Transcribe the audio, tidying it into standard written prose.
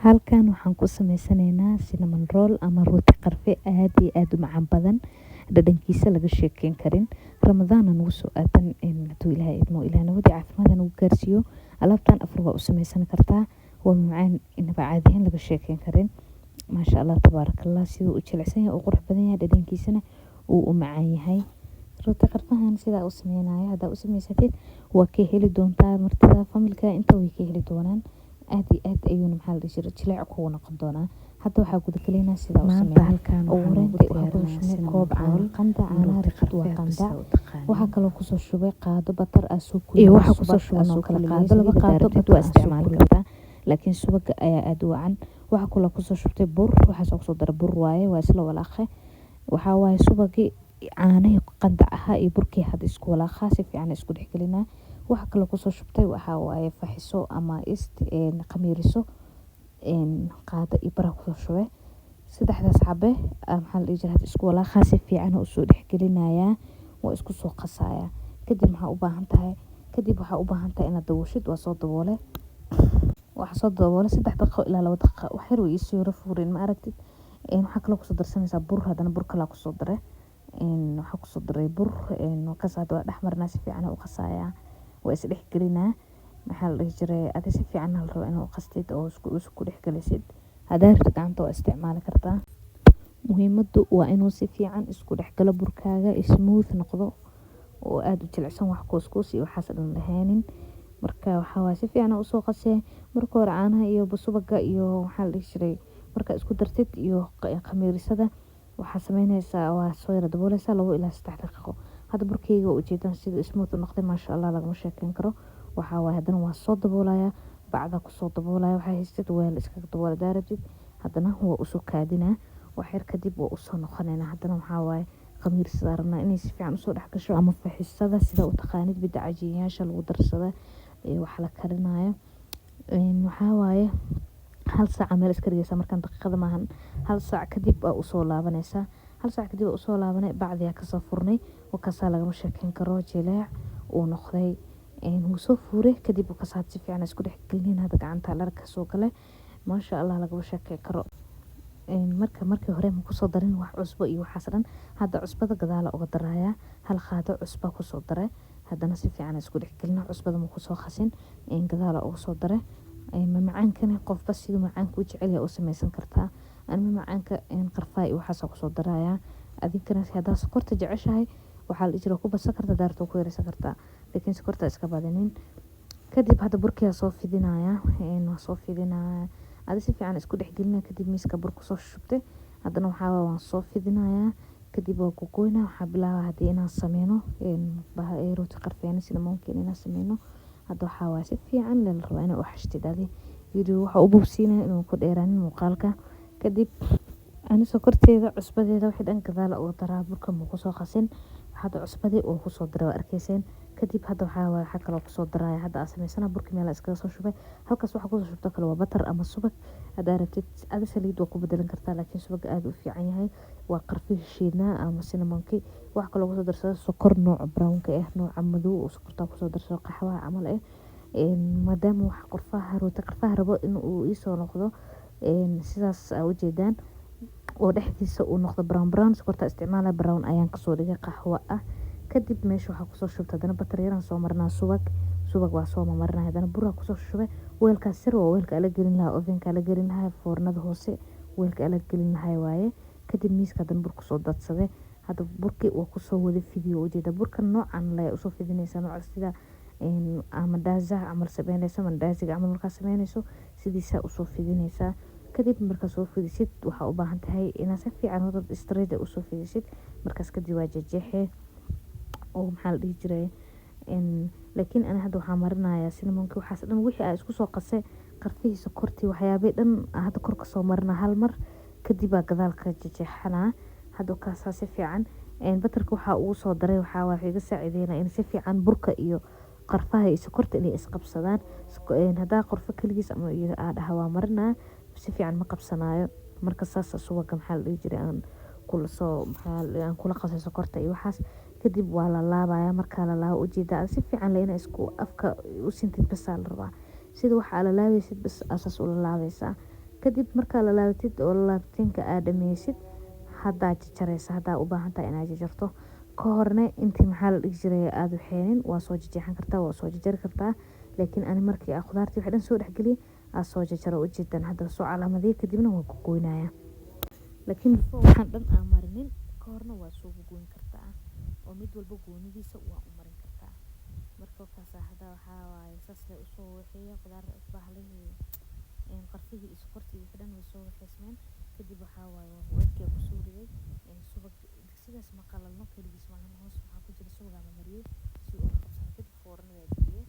Halkan waxaan ku sameysanaynaa cinnamon roll ama rooti qarfe aad iyo aad u macaan badan dhadhankiisa laga sheekeyn karin. Ramadaan aan ugu soo aadan hadduu ilaahay idmo ilaahna wadi caafimaad ugu gaarsiiyo. Alaabtan afur waa u sameysan kartaa. Waa macaan inaba caadi ahaan laga sheekeyn karin. Maasha Allah tabaarakallah siduu u jilicsan yahay oo qurux badan yahay dhadhankiisana uu u macaan yahay. Rooti qarfahan sida u sameynaayo hadda u sameysatid waa ka heli doontaa martida familka inta way ka heli doonaan. aad iyo aad ayuuna maxaa la dhihi jiray jilaac kugu noqon doonaa. Hadda waxaa guda galeynaa sida u sameeyay halkan oo wareentay waxaa ku shubay koob caano qanda caano riqad waa qanda waxaa kaloo ku soo shubay qaado batar ah soo ku iyo waxaa ku soo shubay oo kala qaado laba qaado mid waa isticmaali kartaa laakiin subaga ayaa aad u wacan waxaa kaloo ku soo shubtay bur waxaa soo daray bur waaye waa isla walaaqay waxaa waaye subagii caanaha qanda aha iyo burkii had isku walaaqaa si fiican isku dhexgelinaa waxa kale ku soo shubtay waxa waaye faxiso ama qamiiriso qaada ibra ku soo shubay saddexdaas xabe maxaa la dhihi jiray isku walaaqaa si fiican u soo dhexgelinayaa waa isku soo qasaaya kadib waxaa u baahan tahay inaad daboolshid waa soo daboole waxa soo daboole 3 daqiiqo ilaa 2 daqiiqo wax yar way soo rafuurin ma aragtid waxa kale ku soo darsanaysaa bur hadana bur kale ku soo daray waxa ku soo daray bur ka saado dhaxmarna si fiican u qasaaya waa is dhexgelinaa maxaa la dhihi jiray aad si fiican hal rabo inuu qastid oo isku dhexgelisid hadaa gacanta waa isticmaali kartaa muhiimadu waa inuu si fiican isku dhexgalo burkaaga smooth noqdo oo aad u jilicsan wax koos iyo waxaas dhan lahaanin marka waxa waa si fiican u soo qasay marka hore caanaha iyo subaga iyo waxa la dhihi jiray marka isku dartid iyo khamiirisada waxa sameynaysaa waa soo yar daboolaysa 2 ilaa 3 daqiiqo hada burkayga u jeedan sida smooth noqday ma sha Allah laga sheekeyn karo waxa waa hadana waa soo daboolaya bacda ku soo daboolaya waxa haystid weel iska daboolay daarajid hadana waa u soo kaadina wax yar kadib waa u soo noqonayna hadana waxa waaye khamiirisada rabna inay si fiican u soo dhax gasho ama faxisada sida u taqaanid bida cajiyaasha lagu darsada wax la karinayo waxa waaye hal saac meel iska dhigaysa markan daqiiqada maahan hal saac kadib u soo laabanaysa hal saac kadib u soo laabanay bacdiya ka soo furnay oo ka saa laga sheekeyn karo jilaac oo noqday uu soo fuuray kadib ka saad si fiican isku dhexgelin hada gacanta la ka soo galay ma sha Allah laga sheekeyn karo markii hore ma ku soo darin wax cusbo iyo waxaas dhan hada cusbada gadaal uga daraya hal qaado cusbo ku soo daray hadana si fiican isku dhexgelin cusbada ma ku soo qasin gadaal uga soo daray macaankana qofba sidoo macaanku jecel yahay oo sameysan kartaa macaanka qarfaa iyo waxaas ku soo daraya adinkana hadaa sokorta jeceshahay waxa la jiro ku basan kartaa daarto ku yareysan kartaa laakiin sokorta iska badanin kadib hada burkiya soo fidinaya soo fidinaya adi si fiican isku dhexgelina kadib miiska burku soo shubtay hadana waxa waan soo fidinaya kadib waa ku goyna waxa bilaabaa hadii inaan sameeyno rooti qarfeena sida mumkin inaan sameeyno hada waxa waa si fiican la rabo inaan u xashtidadi video waxa u bogsiinaa inuu ku dheeraanin muuqaalka kadib ani sokorteeda cusbadeeda wixii dhan gadaal oo daraa burka ma ku soo qasin hada cusbadii oo ku soo daray arkayseen kadib hada waxa kale oo ku soo daray hada asameysana burka meel iska soo shubay halkaas waxa ku soo shubta kale waa batar ama subag hada rabtid ada saliid waa ku bedelan kartaa laakiin subag aad u fiican yahay waa qarfi shiidna ama cinnamonki wax kale oo ku soo darsada sokor nooc brown ka ah nooc madow oo sokorta ku soo darsada qaxwa amal maadaama wax qorfaha rooti qarfaha rabo in uu soo noqdo sidaas u jeedaan oo dhexdiisa uu noqdo brown sokorta isticmaala brown ayaan ka soo dhigay qaxwa ah kadib meesha waxa ku soo shubtay hadana batar yaran soo marnaa subag waa soo marnaa hadana bur ku soo shubay weelka sir oo weelka la gelin lahaa ovenka la gelin lahaa foornada hoose weelka la gelin lahaa waaye kadib miiska hadana bur ku soo dadsaday hada burkii oo ku soo wada fidiyo ujeeda burka noocan la soo fidinaysa nooc sida amandaza amal sameynaysa mandaziga amal marka sameynayso sidiisa u soo fidinaysa kadib marka soo fidisid waxa u baahan tahay inaad si fiican u straight u soo fidisid markaas kadib waa jeexee oo maxaa la dhihi jiray laakiin ana hadda waxa marinayaa cinnamonki waxaas dhan wixii ay isku soo qasay qarfihiisa kortii waxyaabay dhan hadda kor ka soo marna hal mar kadib baa gadaal ka jeexana hadda ka si fiican batarka waxa uu soo daray waxa waa iga saacideynaa in si fiican burka iyo qarfaha iyo sokorta inay isqabsadaan hadaa qorfo kaligiis ama aad waa marina si fiican ma qabsanayo marka saas subaga maxaa la dhihi jiray aan kula qasay sokorta iyo waxaas kadib waa la laabaya marka la laabo ujeeda si fiican la inay isku afka u sintid bas la rabaa sida waxa la laabaysid bas asas u laabaysa kadib marka la laabtid oo laabtinka aad dhameysid hadda jarjaraysa hadda u baahan tahay inaad jarjarto ka horna intii maxaa la dhigi jiray aad waxeenin waa soo jeexan kartaa waa soo jarjari kartaa laakiin ani markii aan khudaartii wax dhan soo dhaxgeliyay aan soo jarjaro u jeedan hadda soo calaamadii kadibna waan ku goynayaa laakiin waxaan dhan aan marinin ka horna waa soo goyn kartaa oo mid walba goonidiisa waa u marin kartaa marka kaas hadda waxa waaye sasle u soo waxeeya khudaar bahalihii qarfihii iyo sokortii wixii dhan way soo waxeysmeen kadib waxa waaye weelkii ku soo riday subag digsigaas ma qalalno kaligiis maahan hoos waxaa ku jira subag ama mariyay si uu qabsan kadib foornada geliyay